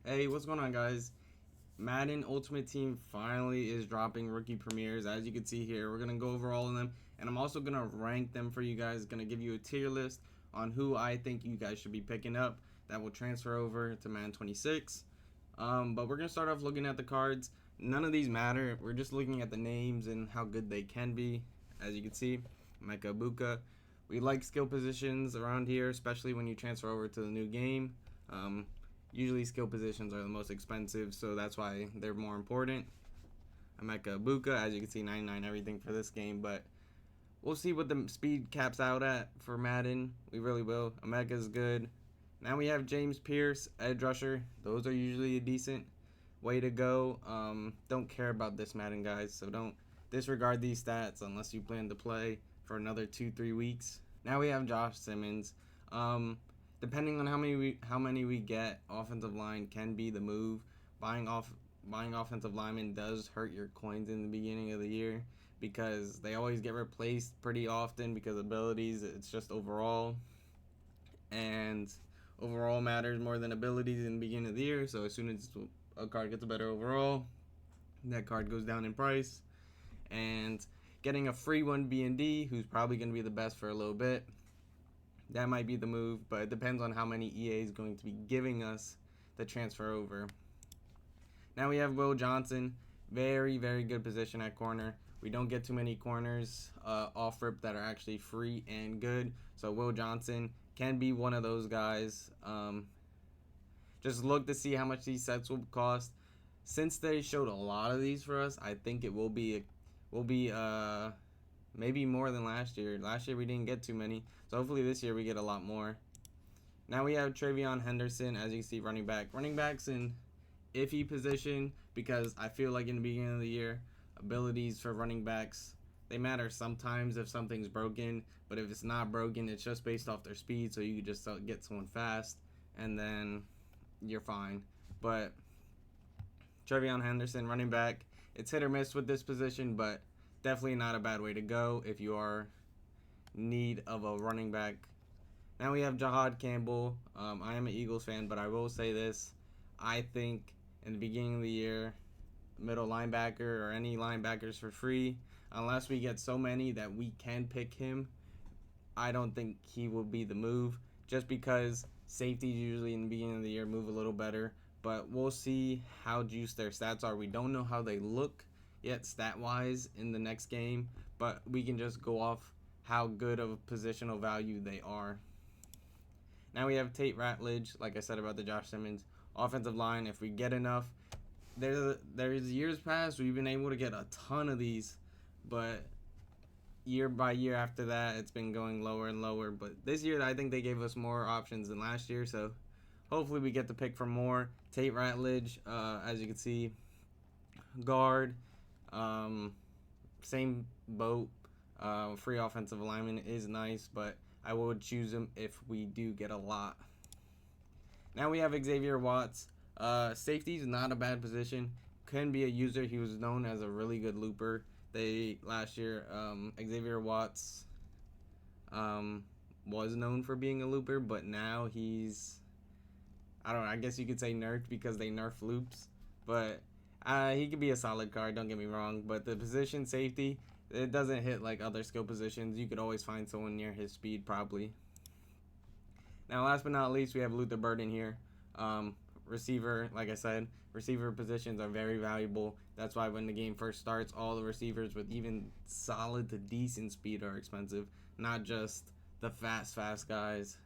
Hey, what's going on, guys? Madden Ultimate Team finally is dropping rookie premieres. As you can see here, we're gonna go over all of them, and I'm also gonna rank them for you guys. Gonna give you a tier list on who I think you guys should be picking up that will transfer over to Madden 26. But we're gonna start off looking at the cards. None of these matter. We're just looking at the names and how good they can be. As you can see, Mecha Buka. We like skill positions around here, especially when you transfer over to the new game. Usually skill positions are the most expensive, so that's why they're more important. Emeka Buka, as you can see, 99 everything for this game, but we'll see what the speed caps out at for Madden. We really will. Emeka's good. Now we have James Pierce, edge rusher. Those are usually a decent way to go. Don't care about this Madden, guys, so don't disregard these stats unless you plan to play for another 2-3 weeks. Now we have Josh Simmons. Depending on how many we get, offensive line can be the move. Buying offensive linemen does hurt your coins in the beginning of the year because they always get replaced pretty often because abilities. It's just overall, and overall matters more than abilities in the beginning of the year. So as soon as a card gets a better overall, that card goes down in price. And getting a free one B&D, who's probably going to be the best for a little bit, that might be the move, but it depends on how many EA is going to be giving us the transfer over. Now we have Will Johnson. Very, very good position at corner. We don't get too many corners off rip that are actually free and good. So Will Johnson can be one of those guys. Just look to see how much these sets will cost. Since they showed a lot of these for us, I think it will be maybe more than last year. Last year we didn't get too many, so hopefully this year we get a lot more. Now we have Travion Henderson, as you can see, running back. Running back's in iffy position because I feel like in the beginning of the year, abilities for running backs, they matter sometimes if something's broken, but if it's not broken, it's just based off their speed, so you can just get someone fast, and then you're fine. But Travion Henderson, running back, it's hit or miss with this position, but definitely not a bad way to go if you are in need of a running back. Now we have Jahad Campbell. I am an Eagles fan, but I will say this. I think in the beginning of the year, middle linebacker or any linebackers for free, unless we get so many that we can pick him, I don't think he will be the move, just because safeties usually in the beginning of the year move a little better. But we'll see how juiced their stats are. We don't know how they look yet stat-wise in the next game, but we can just go off how good of a positional value they are. Now we have Tate Ratledge, like I said about the Josh Simmons. Offensive line, if we get enough. There's years past we've been able to get a ton of these, but year by year after that, it's been going lower and lower. But this year, I think they gave us more options than last year, so hopefully we get to pick from more. Tate Ratledge, as you can see, guard. Same boat. Free offensive lineman is nice, but I would choose him if we do get a lot. Now we have Xavier Watts. Safety is not a bad position. Can be a user. He was known as a really good looper. Last year, Xavier Watts was known for being a looper, but now he's, I don't know, I guess you could say nerfed because they nerf loops, but he could be a solid card, don't get me wrong, but the position safety, it doesn't hit like other skill positions. You could always find someone near his speed, probably. Now, last but not least, we have Luther Burden here. Receiver, like I said, receiver positions are very valuable. That's why when the game first starts, all the receivers with even solid to decent speed are expensive, not just the fast guys.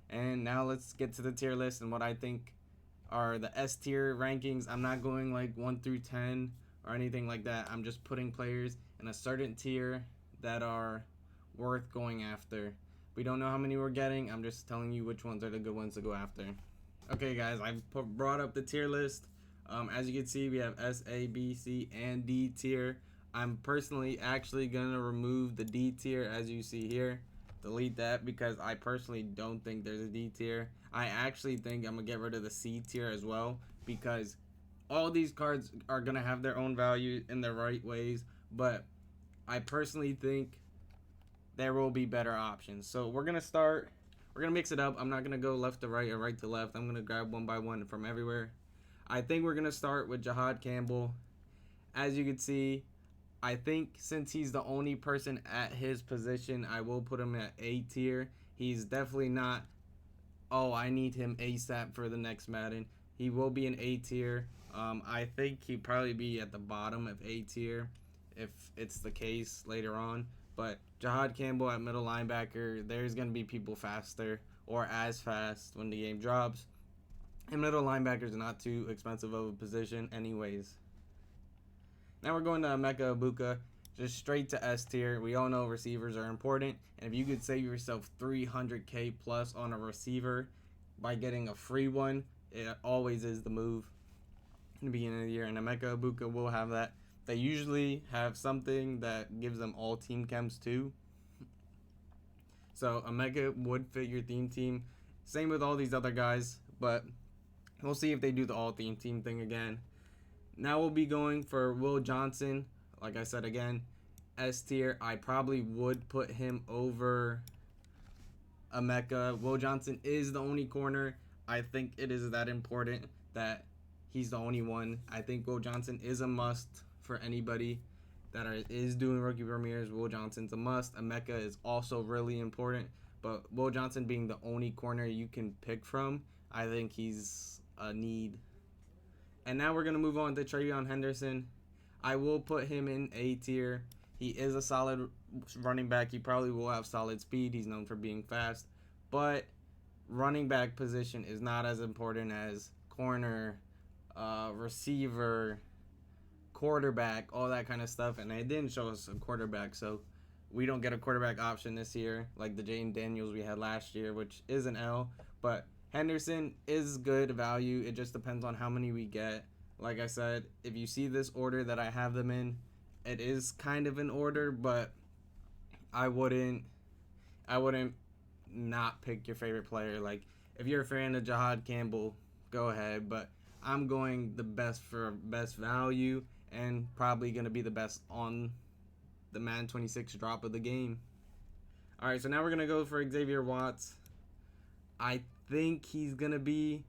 And now let's get to the tier list and what I think are the S tier rankings. I'm not going like 1 through 10 or anything like that. I'm just putting players in a certain tier that are worth going after. We don't know how many we're getting. I'm just telling you which ones are the good ones to go after. Okay, guys, I've brought up the tier list. As you can see, we have S, A, B, C, and D tier. I'm personally actually going to remove the D tier, as you see here. Delete that because I personally don't think there's a D tier. I actually think I'm going to get rid of the C tier as well because all these cards are going to have their own value in their right ways, but I personally think there will be better options. So we're going to mix it up. I'm not going to go left to right or right to left. I'm going to grab one by one from everywhere. I think we're going to start with Jahad Campbell. As you can see, I think since he's the only person at his position, I will put him at A tier. He's definitely not, oh, I need him ASAP for the next Madden. He will be an A tier. I think he'd probably be at the bottom of A tier if it's the case later on. But Jahad Campbell at middle linebacker, there's going to be people faster or as fast when the game drops. And middle linebacker is not too expensive of a position anyways. Now we're going to Emeka Egbuka, just straight to S tier. We all know receivers are important, and if you could save yourself 300K plus on a receiver by getting a free one, it always is the move in the beginning of the year, and Emeka Egbuka will have that. They usually have something that gives them all team chems too. So Emeka would fit your theme team. Same with all these other guys, but we'll see if they do the all theme team thing again. Now we'll be going for Will Johnson. Like I said again, S tier. I probably would put him over Emeka. Will Johnson is the only corner. I think it is that important that he's the only one. I think Will Johnson is a must for anybody that is doing rookie premieres. Will Johnson's a must. Emeka is also really important, but Will Johnson being the only corner you can pick from, I think he's a need. And now we're going to move on to Travion Henderson. I will put him in A tier. He is a solid running back. He probably will have solid speed. He's known for being fast. But running back position is not as important as corner, receiver, quarterback, all that kind of stuff. And they didn't show us a quarterback, so we don't get a quarterback option this year like the Jane Daniels we had last year, which is an L. But Henderson is good value. It just depends on how many we get. Like I said, if you see this order that I have them in, it is kind of an order, but I wouldn't not pick your favorite player. Like, if you're a fan of Jahad Campbell, go ahead, but I'm going the best for best value and probably going to be the best on the Madden 26 drop of the game. All right, so now we're going to go for Xavier Watts. I think he's going to be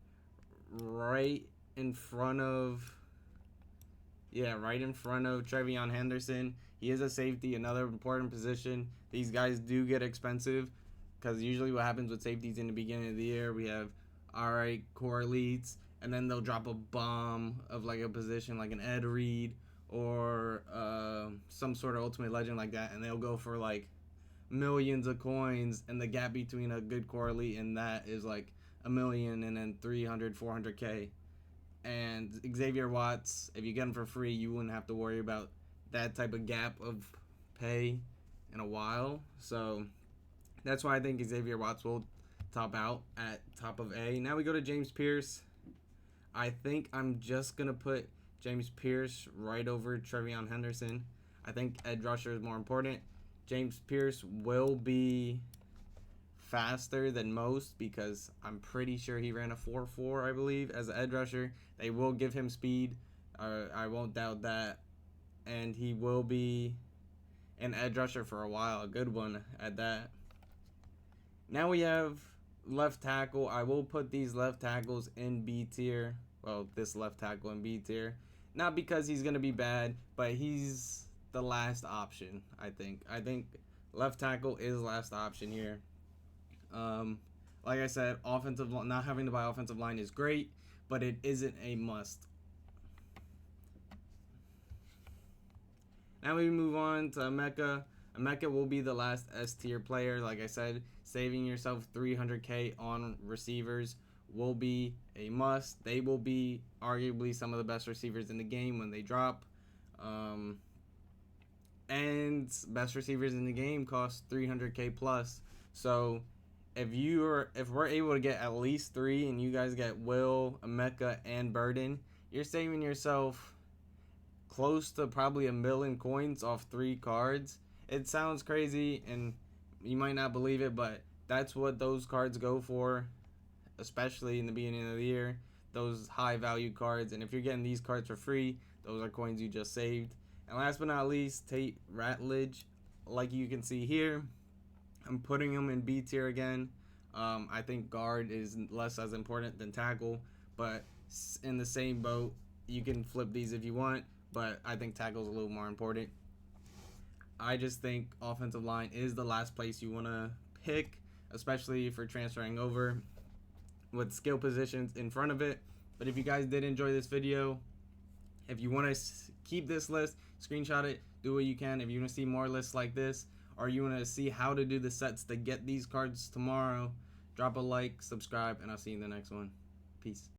right in front of Travion Henderson. He is a safety, another important position. These guys do get expensive because usually what happens with safeties in the beginning of the year, we have core elites, and then they'll drop a bomb of like a position like an Ed Reed or some sort of ultimate legend like that, and they'll go for like millions of coins, and the gap between a good core elite and that is like $1 million and then 300, 400K. And Xavier Watts, if you get him for free, you wouldn't have to worry about that type of gap of pay in a while. So that's why I think Xavier Watts will top out at top of A. Now we go to James Pierce. I think I'm just going to put James Pierce right over Travion Henderson. I think edge rusher is more important. James Pierce will be faster than most because I'm pretty sure he ran a 4.4, I believe, as an edge rusher. They will give him speed. I won't doubt that. And he will be an edge rusher for a while, a good one at that. Now we have left tackle. I will put these left tackles in B tier. Well, this left tackle in B tier. Not because he's going to be bad, but he's the last option, I think. I think left tackle is last option here. Like I said, not having to buy offensive line is great, but it isn't a must. Now we move on to Emeka. Emeka will be the last S tier player. Like I said, saving yourself 300K on receivers will be a must. They will be arguably some of the best receivers in the game when they drop. And best receivers in the game cost 300K plus. So if we're able to get at least 3 and you guys get Will, Emeka, and Burden, you're saving yourself close to probably $1 million coins off 3 cards. It sounds crazy and you might not believe it, but that's what those cards go for, especially in the beginning of the year, those high value cards. And if you're getting these cards for free, those are coins you just saved. And last but not least, Tate Ratledge. Like you can see here, I'm putting him in B tier again. I think guard is less as important than tackle, but in the same boat. You can flip these if you want, but I think tackle's a little more important. I just think offensive line is the last place you want to pick, especially for transferring over with skill positions in front of it. But if you guys did enjoy this video, if you want to keep this list, screenshot it, do what you can. If you want to see more lists like this, or you want to see how to do the sets to get these cards tomorrow, drop a like, subscribe, and I'll see you in the next one. Peace.